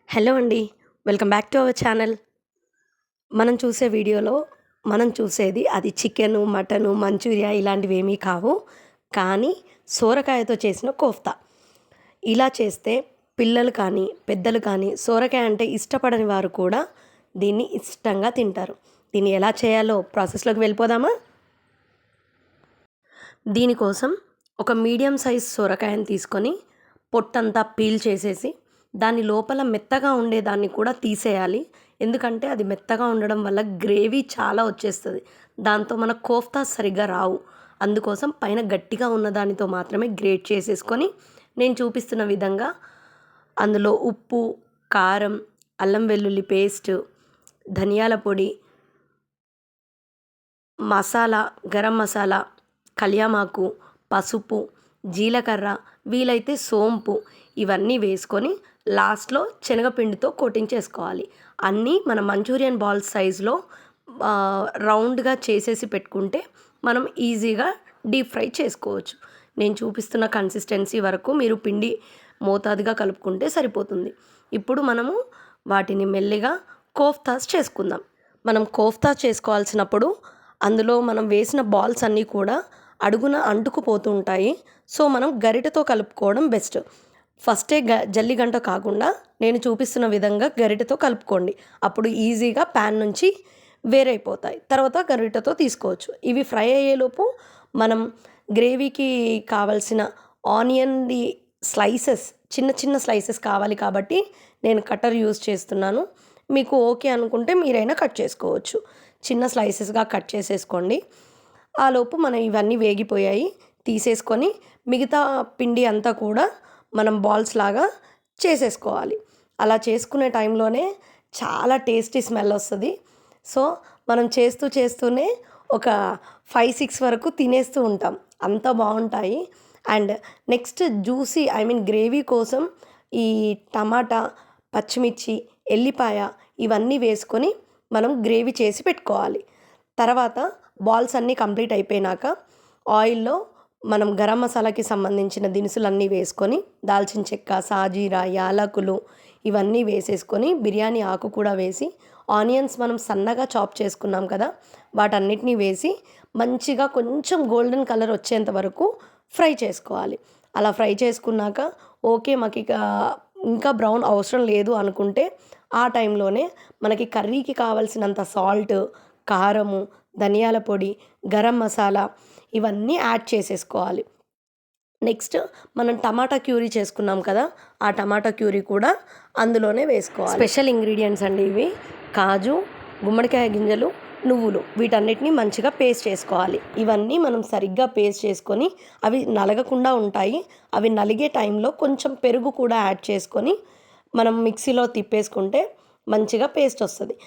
Hello అండి. Welcome back to our channel. మనం చూసేది అది చికెను, మటను, మంచూరియా ఇలాంటివేమీ కావు. కానీ సోరకాయతో చేసిన కోఫ్తా. ఇలా చేస్తే పిల్లలు కానీ, పెద్దలు కానీ సోరకాయ అంటే ఇష్టపడని వారు కూడా దీన్ని ఇష్టంగా తింటారు. దీన్ని ఎలా చేయాలో ప్రాసెస్‌లోకి వెళ్ళిపోదామా? దీనికోసం ఒక మీడియం సైజ్ సొరకాయని తీసుకొని పొట్టంతా పీల్ చేసేసి దాని లోపల మెత్తగా ఉండేదాన్ని కూడా తీసేయాలి. ఎందుకంటే అది మెత్తగా ఉండడం వల్ల గ్రేవీ చాలా వచ్చేస్తుంది. దాంతో మన కోఫ్తా సరిగ్గా రావు. అందుకోసం పైన గట్టిగా ఉన్న దానితో మాత్రమే గ్రేట్ చేసేసుకొని నేను చూపిస్తున్న విధంగా అందులో ఉప్పు, కారం, అల్లం వెల్లుల్లి పేస్ట్, ధనియాల పొడి, మసాలా, గరం మసాలా, కళ్యామాకు, పసుపు, జీలకర్ర, వీలైతే సోంపు ఇవన్నీ వేసుకొని లాస్ట్లో శనగపిండితో కోటింగ్ చేసుకోవాలి. అన్నీ మన మంచూరియన్ బాల్స్ సైజులో రౌండ్గా చేసేసి పెట్టుకుంటే మనం ఈజీగా డీప్ ఫ్రై చేసుకోవచ్చు. నేను చూపిస్తున్న కన్సిస్టెన్సీ వరకు మీరు పిండి మోతాదుగా కలుపుకుంటే సరిపోతుంది. ఇప్పుడు మనము వాటిని మెల్లిగా కోఫ్తాస్ చేసుకుందాం. మనం కోఫ్తా చేసుకోవాల్సినప్పుడు అందులో మనం వేసిన బాల్స్ అన్నీ కూడా అడుగున అంటుకుపోతూ ఉంటాయి. సో మనం గరిటెతో కలుపుకోవడం బెస్ట్. ఫస్టే జల్లిగంట కాకుండా నేను చూపిస్తున్న విధంగా గరిటెతో కలుపుకోండి. అప్పుడు ఈజీగా ప్యాన్ నుంచి వేరైపోతాయి. తర్వాత గరిటెతో తీసుకోవచ్చు. ఇవి ఫ్రై అయ్యేలోపు మనం గ్రేవీకి కావాల్సిన ఆనియన్‌ది స్లైసెస్ చిన్న చిన్న స్లైసెస్ కావాలి కాబట్టి నేను కట్టర్ యూజ్ చేస్తున్నాను. మీకు ఓకే అనుకుంటే మీరైనా కట్ చేసుకోవచ్చు. చిన్న స్లైసెస్‌గా కట్ చేసేసుకోండి. ఆలోపు మనం ఇవన్నీ వేగిపోయాయి. తీసేసుకొని మిగతా పిండి అంతా కూడా మనం బాల్స్ లాగా చేసేసుకోవాలి. అలా చేసుకునే టైంలోనే చాలా టేస్టీ స్మెల్ వస్తుంది. సో మనం చేస్తూనే ఒక 5, 6 వరకు తినేస్తూ ఉంటాం. అంత బాగుంటాయి. అండ్ నెక్స్ట్ గ్రేవీ కోసం ఈ టమాటా, పచ్చిమిర్చి, ఎల్లిపాయ ఇవన్నీ వేసుకొని మనం గ్రేవీ చేసి పెట్టుకోవాలి. తర్వాత బాల్స్ అన్నీ కంప్లీట్ అయిపోయినాక ఆయిల్లో మనం గరం మసాలాకి సంబంధించిన దినుసులన్నీ వేసుకొని దాల్చిన చెక్క, సాజీరా, యాలకులు ఇవన్నీ వేసేసుకొని బిర్యానీ ఆకు కూడా వేసి ఆనియన్స్ మనం సన్నగా చాప్ చేసుకున్నాం కదా, వాటన్నిటినీ వేసి మంచిగా కొంచెం గోల్డెన్ కలర్ వచ్చేంత వరకు ఫ్రై చేసుకోవాలి. అలా ఫ్రై చేసుకున్నాక ఓకే మాకు ఇంకా బ్రౌన్ అవసరం లేదు అనుకుంటే ఆ టైంలోనే మనకి కర్రీకి కావాల్సినంత సాల్ట్, కారము, ధనియాల పొడి, గరం మసాలా ఇవన్నీ యాడ్ చేసేసుకోవాలి. నెక్స్ట్ మనం టమాటా క్యూరీ చేసుకున్నాం కదా, ఆ టమాటా క్యూరీ కూడా అందులోనే వేసుకోవాలి. స్పెషల్ ఇంగ్రీడియంట్స్ అండి ఇవి. కాజు, గుమ్మడికాయ గింజలు, నువ్వులు వీటన్నిటిని మంచిగా పేస్ట్ చేసుకోవాలి. ఇవన్నీ మనం సరిగ్గా పేస్ట్ చేసుకొని అవి నలగకుండా ఉంటాయి. అవి నలిగే టైంలో కొంచెం పెరుగు కూడా యాడ్ చేసుకొని మనం మిక్సీలో తిప్పేసుకుంటే మంచిగా పేస్ట్ వస్తుంది.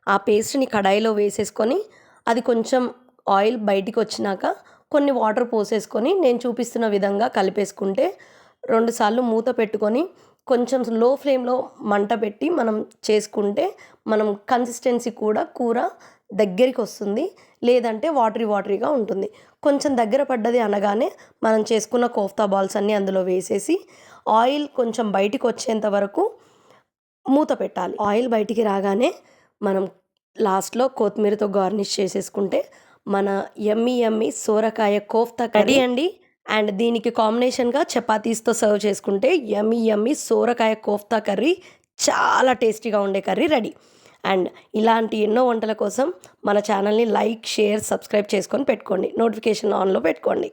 ఆ పేస్ట్ని కడాయిలో వేసేసుకొని అది కొంచెం ఆయిల్ బయటికి వచ్చినాక కొన్ని వాటర్ పోసేసుకొని నేను చూపిస్తున్న విధంగా కలిపేసుకుంటే 2 సార్లు మూత పెట్టుకొని కొంచెం లో ఫ్లేమ్లో మంట పెట్టి మనం చేసుకుంటే మనం కన్సిస్టెన్సీ కూడా కూర దగ్గరికి వస్తుంది. లేదంటే వాటరీగా ఉంటుంది. కొంచెం దగ్గర పడ్డది అనగానే మనం చేసుకున్న కోఫ్తా బాల్స్ అన్నీ అందులో వేసేసి ఆయిల్ కొంచెం బయటికి వచ్చేంత వరకు మూత పెట్టాలి. ఆయిల్ బయటికి రాగానే మనం లాస్ట్లో కొత్తిమీరతో గార్నిష్ చేసేసుకుంటే మన యమ్మీ సోరకాయ కోఫ్తా రెడీ అండి. అండ్ దీనికి కాంబినేషన్గా చపాతీస్తో సర్వ్ చేసుకుంటే యమ్మీ సోరకాయ కోఫ్తా కర్రీ చాలా టేస్టీగా ఉండే కర్రీ రెడీ. అండ్ ఇలాంటి ఎన్నో వంటల కోసం మన ఛానల్ని లైక్, షేర్, సబ్స్క్రైబ్ చేసుకొని పెట్టుకోండి. నోటిఫికేషన్ ఆన్లో పెట్టుకోండి.